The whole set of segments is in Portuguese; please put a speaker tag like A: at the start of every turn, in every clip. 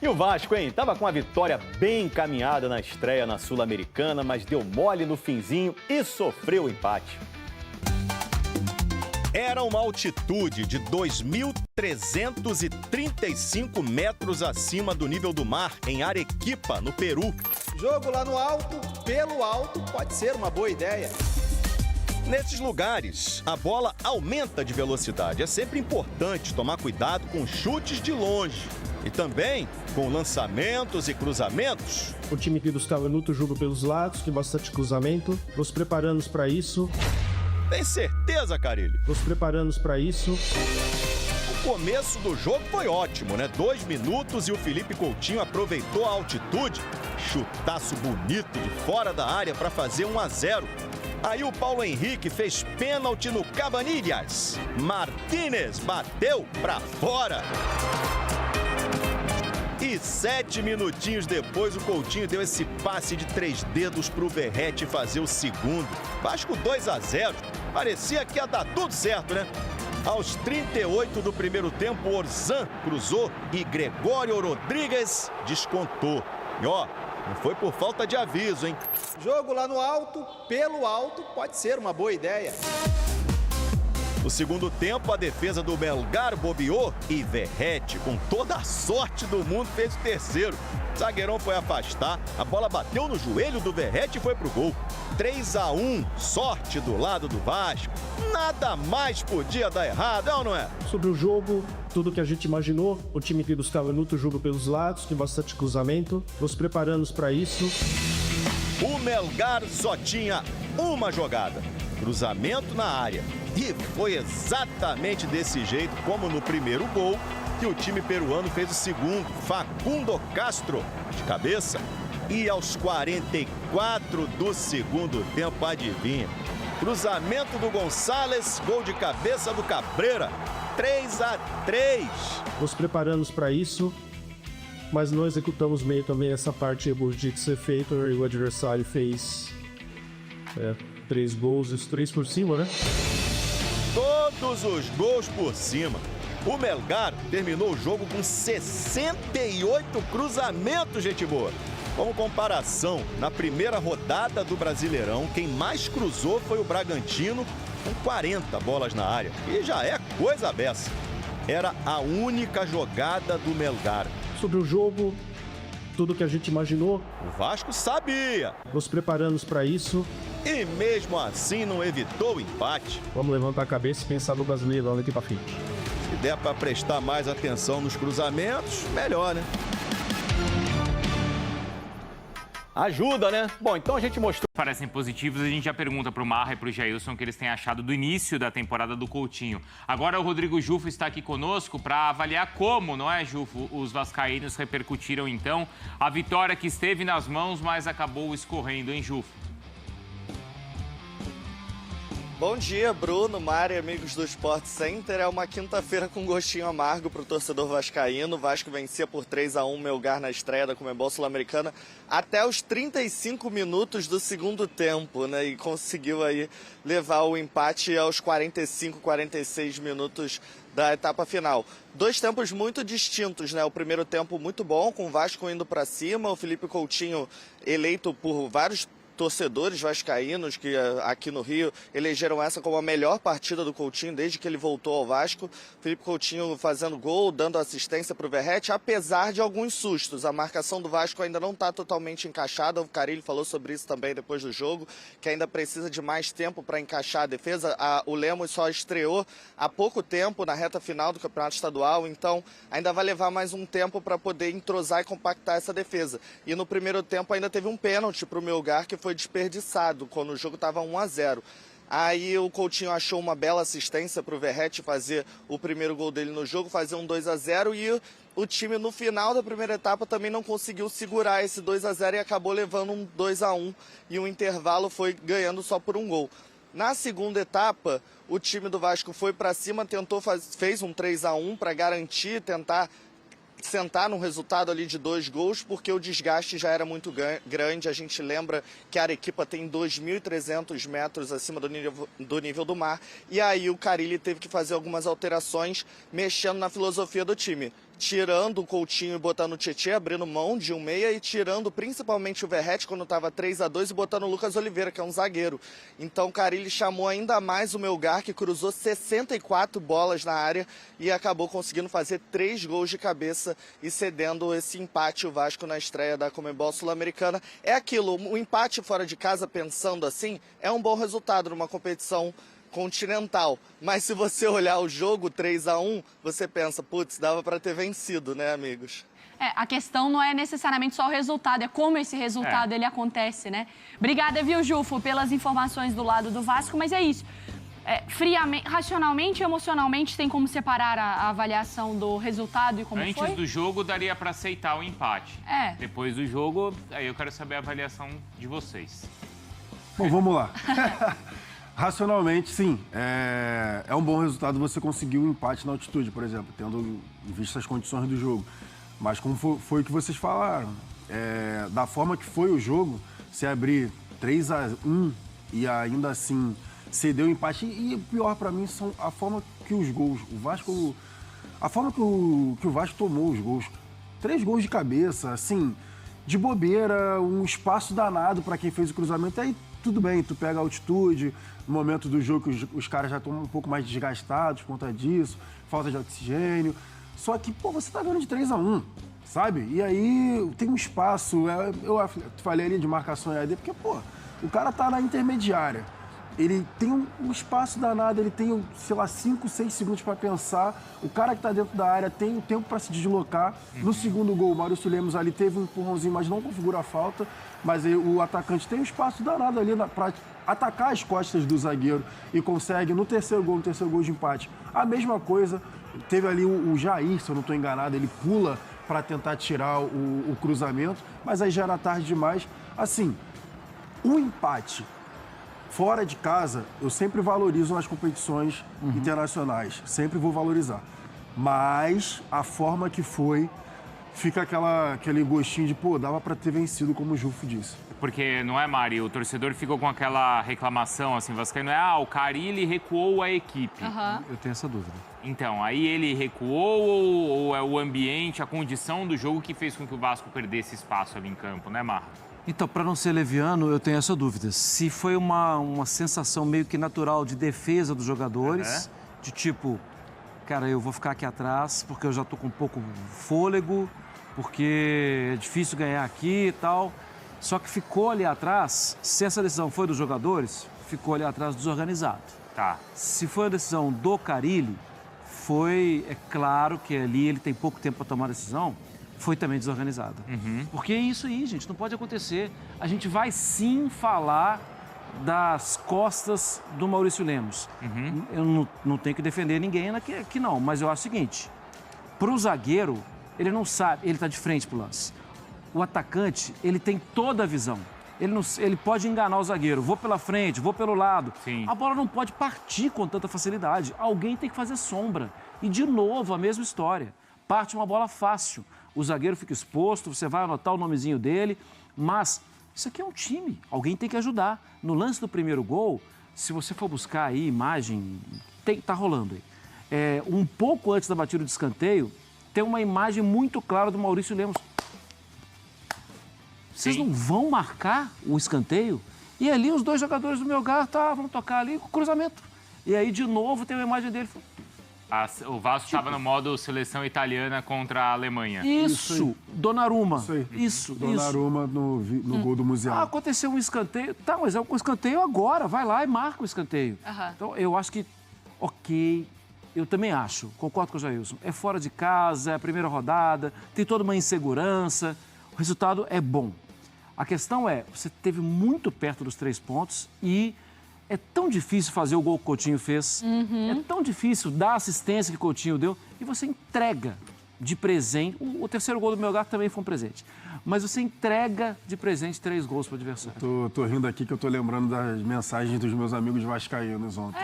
A: E o Vasco, hein? Tava com a vitória bem encaminhada na estreia na Sul-Americana, mas deu mole no finzinho e sofreu o empate.
B: Era uma altitude de 2.335 metros acima do nível do mar, em Arequipa, no Peru.
C: Jogo lá no alto, pelo alto, pode ser uma boa ideia.
B: Nesses lugares, a bola aumenta de velocidade. É sempre importante tomar cuidado com chutes de longe. E também com lançamentos e cruzamentos.
D: O time aqui dos Cavanuto joga pelos lados, tem bastante cruzamento. Nos preparamos para isso.
B: Tem certeza, Carille?
D: Nos preparamos para isso.
B: O começo do jogo foi ótimo, né? 2 minutos e o Felipe Coutinho aproveitou a altitude. Chutaço bonito de fora da área para fazer 1-0. Aí o Paulo Henrique fez pênalti no Cabanillas. Martínez bateu para fora. E 7 minutinhos depois, o Coutinho deu esse passe de 3 dedos pro Verratti fazer o segundo. Vasco 2-0. Parecia que ia dar tudo certo, né? Aos 38 do primeiro tempo, Orzan cruzou e Gregório Rodrigues descontou. E ó, não foi por falta de aviso, hein?
C: Jogo lá no alto, pelo alto, pode ser uma boa ideia.
B: No segundo tempo, a defesa do Melgar bobeou e Verratti, com toda a sorte do mundo, fez o terceiro. O zagueirão foi afastar, a bola bateu no joelho do Verratti e foi pro gol. 3-1, sorte do lado do Vasco. Nada mais podia dar errado, é ou não é?
D: Sobre o jogo, tudo que a gente imaginou. O time aqui dos Cavanuto joga pelos lados, tem bastante cruzamento. Nos preparamos para isso.
B: O Melgar só tinha uma jogada. Cruzamento na área. E foi exatamente desse jeito, como no primeiro gol, que o time peruano fez o segundo. Facundo Castro, de cabeça. E aos 44 do segundo tempo, adivinha? Cruzamento do Gonçalves, gol de cabeça do Cabreira. 3-3.
D: Nos preparamos para isso, mas não executamos meio também essa parte de ser feito. E o adversário fez 3 gols, os 3 por cima, né?
B: Todos os gols por cima. O Melgar terminou o jogo com 68 cruzamentos, gente boa. Como comparação, na primeira rodada do Brasileirão, quem mais cruzou foi o Bragantino, com 40 bolas na área. E já é coisa beça. Era a única jogada do Melgar.
D: Sobre o jogo, tudo que a gente imaginou.
B: O Vasco sabia.
D: Nos preparamos para isso.
B: E mesmo assim não evitou o empate.
D: Vamos levantar a cabeça e pensar no brasileiro daqui para frente.
B: Se der para prestar mais atenção nos cruzamentos, melhor, né?
A: Ajuda, né? Bom, então a gente mostrou.
E: Parecem positivos, a gente já pergunta para o Marra e para o Jailson o que eles têm achado do início da temporada do Coutinho. Agora o Rodrigo Jufo está aqui conosco para avaliar como, não é, Jufo, os vascaínos repercutiram então a vitória que esteve nas mãos, mas acabou escorrendo, hein, Jufo?
F: Bom dia, Bruno, Mari, amigos do Sport Center. É uma quinta-feira com gostinho amargo para o torcedor vascaíno. O Vasco vencia por 3-1 Melgar na estreia da Conmebol Sul-Americana até os 35 minutos do segundo tempo, né? E conseguiu aí levar o empate aos 45, 46 minutos da etapa final. 2 tempos muito distintos, né? O primeiro tempo muito bom, com o Vasco indo para cima, o Felipe Coutinho eleito por vários torcedores vascaínos que aqui no Rio elegeram essa como a melhor partida do Coutinho desde que ele voltou ao Vasco. Felipe Coutinho fazendo gol, dando assistência para o Verratti, apesar de alguns sustos. A marcação do Vasco ainda não está totalmente encaixada. O Carille falou sobre isso também depois do jogo, que ainda precisa de mais tempo para encaixar a defesa. O Lemos só estreou há pouco tempo na reta final do Campeonato Estadual, então ainda vai levar mais um tempo para poder entrosar e compactar essa defesa. E no primeiro tempo ainda teve um pênalti para o Melgar que foi desperdiçado, quando o jogo estava 1-0. Aí o Coutinho achou uma bela assistência para o Verratti fazer o primeiro gol dele no jogo, fazer um 2-0, e o time no final da primeira etapa também não conseguiu segurar esse 2-0 e acabou levando um 2-1, e o intervalo foi ganhando só por um gol. Na segunda etapa, o time do Vasco foi para cima, fez um 3-1 para garantir, tentar sentar num resultado ali de 2 gols, porque o desgaste já era muito grande. A gente lembra que a Arequipa tem 2.300 metros acima do nível do mar, e aí o Carille teve que fazer algumas alterações, mexendo na filosofia do time. tirando o Coutinho e botando o Tietê, abrindo mão de um meia e tirando principalmente o Verratti quando estava 3-2 e botando o Lucas Oliveira, que é um zagueiro. Então o Carille chamou ainda mais o Melgar, que cruzou 64 bolas na área e acabou conseguindo fazer 3 gols de cabeça e cedendo esse empate o Vasco na estreia da Conmebol Sul-Americana. É aquilo, o empate fora de casa, pensando assim, é um bom resultado numa competição continental, mas se você olhar o jogo 3-1, você pensa, putz, dava para ter vencido, né, amigos?
G: A questão não é necessariamente só o resultado, é como esse resultado ele acontece, né? Obrigada, viu, Jufo, pelas informações do lado do Vasco, mas é isso. Friamente, racionalmente e emocionalmente, tem como separar a avaliação do resultado e como foi?
E: Antes do jogo, daria para aceitar o empate. Depois do jogo, aí eu quero saber a avaliação de vocês.
H: Bom, vamos lá. Racionalmente, sim. É um bom resultado você conseguir um empate na altitude, por exemplo, tendo em vista as condições do jogo. Mas como foi o que vocês falaram, da forma que foi o jogo, se abrir 3-1 e ainda assim ceder o empate, e o pior pra mim são a forma que os gols, a forma que o Vasco tomou os gols. 3 gols de cabeça, assim, de bobeira, um espaço danado pra quem fez o cruzamento. Aí tudo bem, tu pega a altitude, no momento do jogo que os caras já estão um pouco mais desgastados por conta disso, falta de oxigênio. Só que, pô, você tá ganhando de 3-1, sabe? E aí tem um espaço, eu falei ali de marcação EAD, porque, pô, o cara tá na intermediária. Ele tem um espaço danado, ele tem, sei lá, 5, 6 segundos para pensar. O cara que tá dentro da área tem o tempo para se deslocar. No segundo gol, o Maurício Lemos ali teve um empurrãozinho, mas não configura a falta. Mas aí, o atacante tem um espaço danado ali para atacar as costas do zagueiro e consegue, no terceiro gol de empate, a mesma coisa. Teve ali o Jair, se eu não estou enganado, ele pula para tentar tirar o cruzamento, mas aí já era tarde demais. Assim, o empate fora de casa, eu sempre valorizo nas competições internacionais. Sempre vou valorizar. Mas a forma que foi, fica aquele gostinho de, pô, dava para ter vencido, como o Jufo disse.
E: Porque, não é, Mari? O torcedor ficou com aquela reclamação, assim, vascaíno, o Carille recuou a equipe.
I: Eu tenho essa dúvida.
E: Então, aí ele recuou ou é o ambiente, a condição do jogo que fez com que o Vasco perdesse espaço ali em campo, né, Marra?
I: Então, para não ser leviano, eu tenho essa dúvida. Se foi uma sensação meio que natural de defesa dos jogadores, de tipo, cara, eu vou ficar aqui atrás porque eu já tô com um pouco fôlego, porque é difícil ganhar aqui e tal. Só que ficou ali atrás, se essa decisão foi dos jogadores, ficou ali atrás desorganizado.
E: Tá.
I: Se foi a decisão do Carille, é claro que ali ele tem pouco tempo para tomar a decisão, foi também desorganizada. Porque é isso aí, gente, não pode acontecer. A gente vai sim falar das costas do Maurício Lemos. Eu não tenho que defender ninguém aqui não, mas eu acho o seguinte, pro zagueiro, ele não sabe, ele tá de frente pro lance. O atacante, ele tem toda a visão. Ele pode enganar o zagueiro, vou pela frente, vou pelo lado.
E: Sim.
I: A bola não pode partir com tanta facilidade. Alguém tem que fazer sombra. E, de novo, a mesma história. Parte uma bola fácil. O zagueiro fica exposto, você vai anotar o nomezinho dele, mas isso aqui é um time, alguém tem que ajudar. No lance do primeiro gol, se você for buscar aí imagem, tá rolando aí. Um pouco antes da batida de escanteio, tem uma imagem muito clara do Maurício Lemos. Vocês não vão marcar o escanteio? E ali os dois jogadores do Melgar, vão tocar ali com cruzamento. E aí, de novo, tem uma imagem dele.
E: O Vasco estava no modo seleção italiana contra a Alemanha.
I: Isso, Donnarumma.
H: Isso. Donnarumma no gol do Musial.
I: Aconteceu um escanteio. Tá, mas é um escanteio agora. Vai lá e marca o escanteio. Então, eu acho que, ok, eu também acho, concordo com o Jailson. É fora de casa, é a primeira rodada, tem toda uma insegurança. O resultado é bom. A questão é, você esteve muito perto dos 3 pontos e é tão difícil fazer o gol que o Coutinho fez. É tão difícil dar a assistência que o Coutinho deu e você entrega de presente. O terceiro gol do Melgar também foi um presente. Mas você entrega de presente 3 gols para o adversário.
H: Tô rindo aqui que eu tô lembrando das mensagens dos meus amigos vascaínos ontem.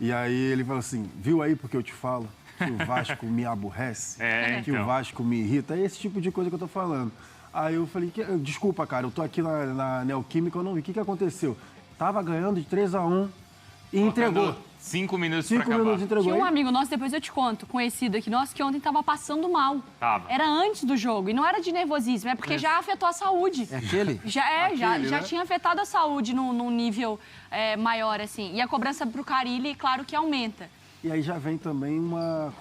H: E aí ele falou assim, viu aí porque eu te falo que o Vasco me aborrece? Que o Vasco me irrita? É esse tipo de coisa que eu tô falando. Aí eu falei, desculpa, cara, eu tô aqui na Neoquímica, eu não vi. O que aconteceu? Tava ganhando de 3-1 e entregou.
E: 5 minutos pra
H: 5
E: acabar.
H: minutos entregou.
G: Tinha um
H: aí.
G: amigo nosso, depois eu te conto, conhecido aqui nosso, que ontem tava passando mal.
E: Tava.
G: Era antes do jogo. E não era de nervosismo, é porque já afetou a saúde.
I: É aquele?
G: Já tinha afetado a saúde num nível maior, assim. E a cobrança pro Carille, claro que aumenta.
H: E aí já vem também uma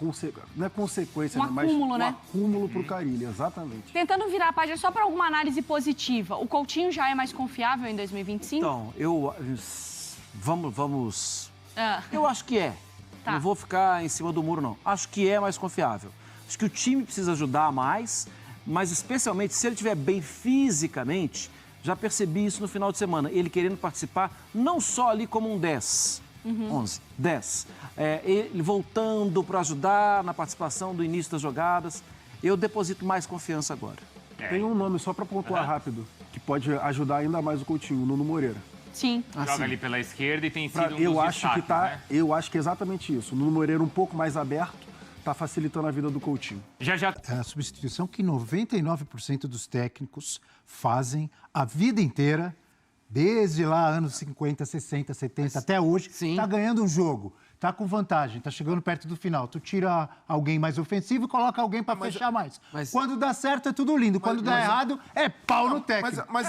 H: não é consequência,
G: Um
H: né? Mas
G: acúmulo, né?
H: acúmulo pro Carille, exatamente.
G: Tentando virar a página só para alguma análise positiva. O Coutinho já é mais confiável em 2025?
I: Então, Vamos...
G: Ah.
I: Eu acho que é.
G: Tá.
I: Não vou ficar em cima do muro, não. Acho que é mais confiável. Acho que o time precisa ajudar mais, mas especialmente se ele estiver bem fisicamente, já percebi isso no final de semana. Ele querendo participar não só ali como um 10, 11, 10. Ele voltando para ajudar na participação do início das jogadas. Eu deposito mais confiança agora.
H: Tem um nome só para pontuar rápido, que pode ajudar ainda mais o Coutinho, o Nuno Moreira.
G: Sim.
E: Joga ali pela esquerda e tem sido um
H: Eu
E: dos
H: acho
E: destaques,
H: que tá,
E: né?
H: eu acho que é exatamente isso. O Nuno Moreira um pouco mais aberto, tá facilitando a vida do Coutinho.
E: Já.
J: É a substituição que 99% dos técnicos fazem a vida inteira, desde lá anos 50, 60, 70 até hoje.
I: Sim.
J: Tá ganhando um jogo, tá com vantagem, tá chegando perto do final. Tu tira alguém mais ofensivo e coloca alguém para fechar mais. Quando dá certo é tudo lindo, quando dá errado é pau no técnico.
K: Mas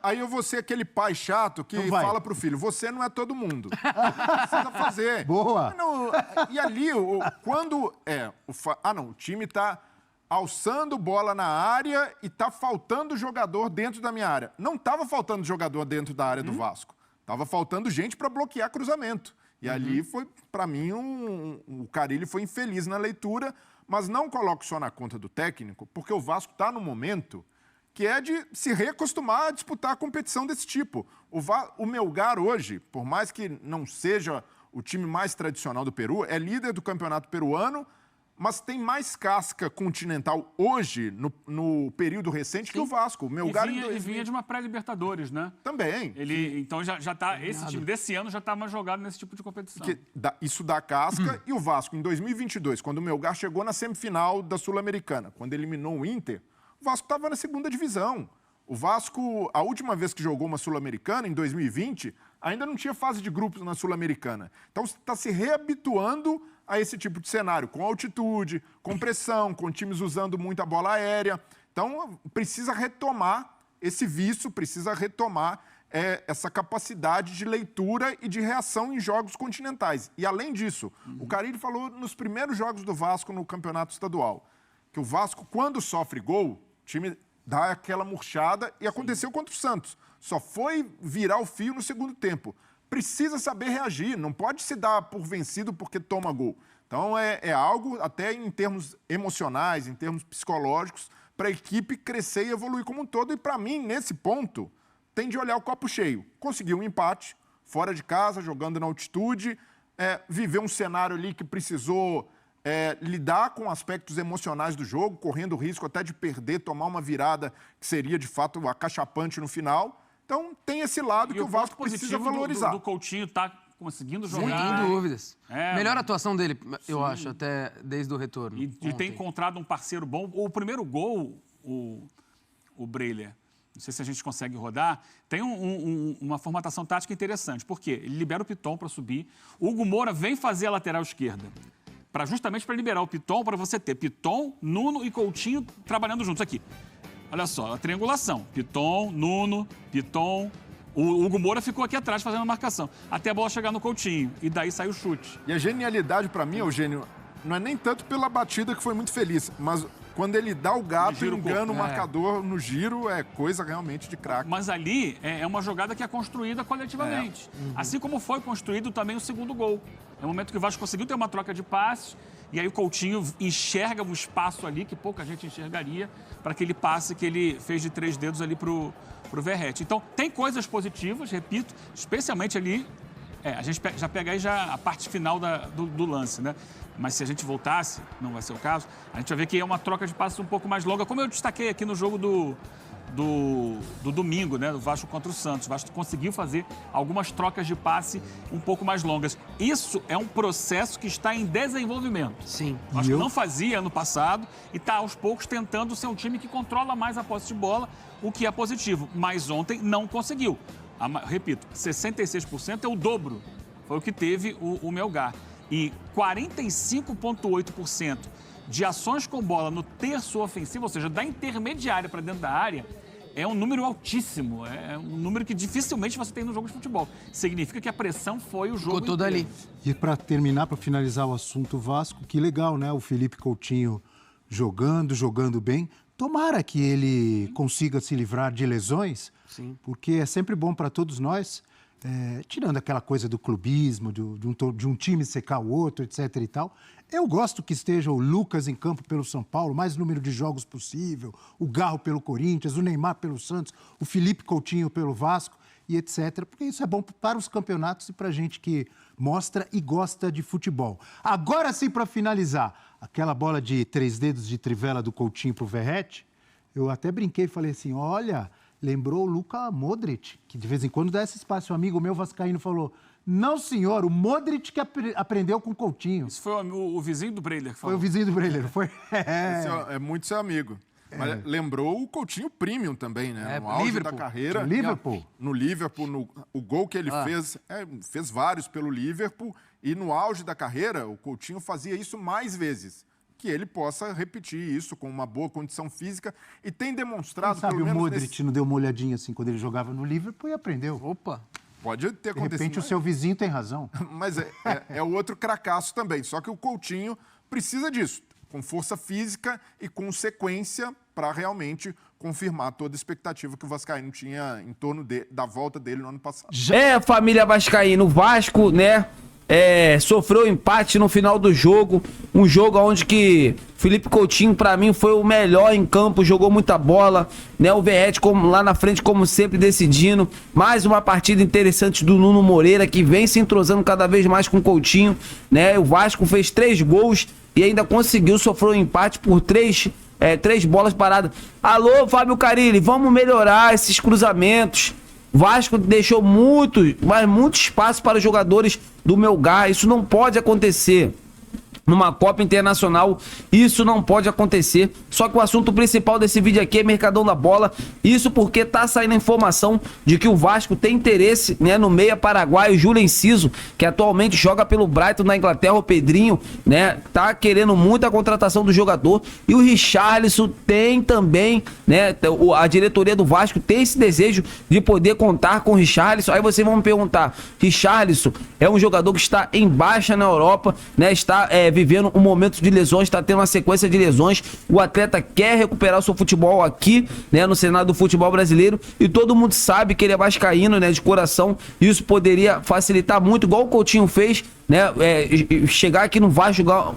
K: aí eu vou ser aquele pai chato que fala pro filho, você não é todo mundo. Precisa fazer.
J: Boa.
K: Não, e ali, quando o time tá alçando bola na área e tá faltando jogador dentro da minha área. Não tava faltando jogador dentro da área do Vasco. Tava faltando gente para bloquear cruzamento. E ali foi, para mim, o Carille foi infeliz na leitura, mas não coloco só na conta do técnico, porque o Vasco está no momento que é de se reacostumar a disputar a competição desse tipo. O Melgar hoje, por mais que não seja o time mais tradicional do Peru, é líder do campeonato peruano, mas tem mais casca continental hoje, no período recente, que o Vasco. O Melgar
L: e vinha de uma pré-Libertadores, né?
K: Também.
L: Então já tá. Esse time desse ano já tá mais jogado nesse tipo de competição.
K: Isso dá casca. E o Vasco, em 2022, quando o Melgar chegou na semifinal da Sul-Americana, quando eliminou o Inter, o Vasco estava na segunda divisão. O Vasco, a última vez que jogou uma Sul-Americana, em 2020, ainda não tinha fase de grupos na Sul-Americana. Então está se reabituando a esse tipo de cenário, com altitude, com pressão, com times usando muita bola aérea. Então, precisa retomar esse vício, precisa retomar essa capacidade de leitura e de reação em jogos continentais. E, além disso, o Carille falou nos primeiros jogos do Vasco no campeonato estadual, que o Vasco, quando sofre gol, o time dá aquela murchada, e aconteceu contra o Santos. Só foi virar o fio no segundo tempo. Precisa saber reagir, não pode se dar por vencido porque toma gol. Então é algo, até em termos emocionais, em termos psicológicos, para a equipe crescer e evoluir como um todo. E para mim, nesse ponto, tem de olhar o copo cheio. Conseguiu um empate, fora de casa, jogando na altitude, viver um cenário ali que precisou lidar com aspectos emocionais do jogo, correndo o risco até de perder, tomar uma virada que seria, de fato, acachapante no final. Então, tem esse lado que o Vasco precisa valorizar.
L: Do Coutinho tá conseguindo jogar.
M: Sem dúvidas. Melhor atuação dele, eu acho, até desde o retorno.
L: E tem encontrado um parceiro bom. O primeiro gol, o Breyer, não sei se a gente consegue rodar, tem uma formatação tática interessante. Por quê? Ele libera o Piton para subir. O Hugo Moura vem fazer a lateral esquerda. Justamente para liberar o Piton, para você ter Piton, Nuno e Coutinho trabalhando juntos aqui. Olha só, a triangulação. Piton, Nuno, Piton. O Hugo Moura ficou aqui atrás fazendo a marcação. Até a bola chegar no Coutinho. E daí sai o chute.
K: E a genialidade, para mim, Eugênio, não é nem tanto pela batida, que foi muito feliz, mas quando ele dá o gato e engana o marcador no giro, é coisa realmente de craque.
L: Mas ali é uma jogada que é construída coletivamente. Assim como foi construído também o segundo gol. É o momento que o Vasco conseguiu ter uma troca de passes, e aí o Coutinho enxerga um espaço ali que pouca gente enxergaria para aquele passe que ele fez de 3 dedos ali pro Verratti. Então, tem coisas positivas, repito, especialmente ali. A gente já pega aí a parte final do lance, né? Mas se a gente voltasse, não vai ser o caso, a gente vai ver que é uma troca de passes um pouco mais longa, como eu destaquei aqui no jogo do domingo, né? Do Vasco contra o Santos. O Vasco conseguiu fazer algumas trocas de passe um pouco mais longas. Isso é um processo que está em desenvolvimento.
M: Sim.
L: O Vasco não fazia ano passado e está aos poucos tentando ser um time que controla mais a posse de bola, o que é positivo. Mas ontem não conseguiu. Repito, 66% é o dobro Foi o que teve o Melgar. E 45,8% de ações com bola no terço ofensivo, ou seja, da intermediária para dentro da área, é um número altíssimo. É um número que dificilmente você tem no jogo de futebol. Significa que a pressão foi o jogo
M: tudo ali.
J: E para terminar, para finalizar o assunto Vasco, que legal, né? O Felipe Coutinho jogando bem. Tomara que ele consiga se livrar de lesões, porque é sempre bom para todos nós, tirando aquela coisa do clubismo, de um time secar o outro, etc. e tal. Eu gosto que esteja o Lucas em campo pelo São Paulo, mais número de jogos possível, o Garro pelo Corinthians, o Neymar pelo Santos, o Felipe Coutinho pelo Vasco e etc. Porque isso é bom para os campeonatos e para a gente que mostra e gosta de futebol. Agora sim, para finalizar, aquela bola de 3 dedos de trivela do Coutinho para o Verratti, eu até brinquei e falei assim, olha, lembrou o Luka Modric, que de vez em quando dá esse espaço. Um amigo meu vascaíno falou, não senhor, o Modric que aprendeu com o Coutinho.
L: Isso foi o vizinho do Breler que falou.
J: Foi o vizinho do Breler, foi?
K: É muito seu amigo. Mas lembrou o Coutinho Premium também, né? No auge da carreira.
J: No Liverpool?
K: No Liverpool, o gol que ele fez vários pelo Liverpool. E no auge da carreira, o Coutinho fazia isso mais vezes. Que ele possa repetir isso com uma boa condição física. E tem demonstrado,
J: pelo menos... o Modric não deu uma olhadinha assim quando ele jogava no Liverpool e aprendeu.
M: Opa!
K: Pode ter acontecido.
J: De repente o seu vizinho tem razão.
K: Mas é o outro cracaço também. Só que o Coutinho precisa disso. Com força física e com sequência para realmente confirmar toda a expectativa que o Vascaíno tinha em torno da volta dele no ano passado.
N: Família vascaína, o Vasco, né, sofreu empate no final do jogo, um jogo onde que Felipe Coutinho, pra mim, foi o melhor em campo, jogou muita bola, né, o Verratti lá na frente, como sempre, decidindo, mais uma partida interessante do Nuno Moreira, que vem se entrosando cada vez mais com o Coutinho, né, o Vasco fez 3 gols e ainda conseguiu sofrer um empate por 3 bolas paradas. Alô, Fábio Carilli, vamos melhorar esses cruzamentos. O Vasco deixou muito espaço para os jogadores do Melgar. Isso não pode acontecer. Numa Copa Internacional, isso não pode acontecer. Só que o assunto principal desse vídeo aqui é Mercadão da Bola. Isso porque tá saindo a informação de que o Vasco tem interesse, né, no meia paraguaio Júlio Enciso, que atualmente joga pelo Brighton na Inglaterra, o Pedrinho, né, tá querendo muito a contratação do jogador. E o Richarlison tem também, né, a diretoria do Vasco tem esse desejo de poder contar com o Richarlison. Aí vocês vão me perguntar, Richarlison é um jogador que está em baixa na Europa, né, está vivendo um momento de lesões, está tendo uma sequência de lesões. O atleta quer recuperar o seu futebol aqui, né, no cenário do futebol brasileiro, e todo mundo sabe que ele é vascaíno, né, de coração. Isso poderia facilitar muito, igual o Coutinho fez, né, chegar aqui no Vasco, jogar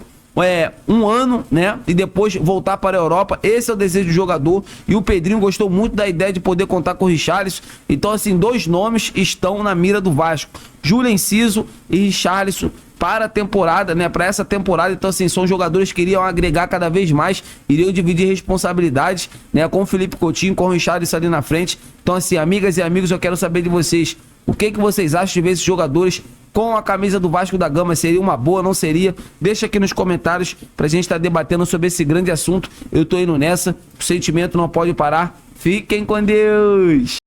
N: um ano, né, e depois voltar para a Europa. Esse é o desejo do jogador, e o Pedrinho gostou muito da ideia de poder contar com o Richarlison. Então, assim, 2 nomes estão na mira do Vasco, Júlio Enciso e Richarlison, para a temporada, né, para essa temporada. Então, assim, são jogadores que iriam agregar cada vez mais, iriam dividir responsabilidades, né, com o Felipe Coutinho, com o Richarlison ali na frente. Então, assim, amigas e amigos, eu quero saber de vocês, o que vocês acham de ver esses jogadores com a camisa do Vasco da Gama? Seria uma boa, não seria? Deixa aqui nos comentários pra gente estar debatendo sobre esse grande assunto. Eu tô indo nessa, o sentimento não pode parar. Fiquem com Deus!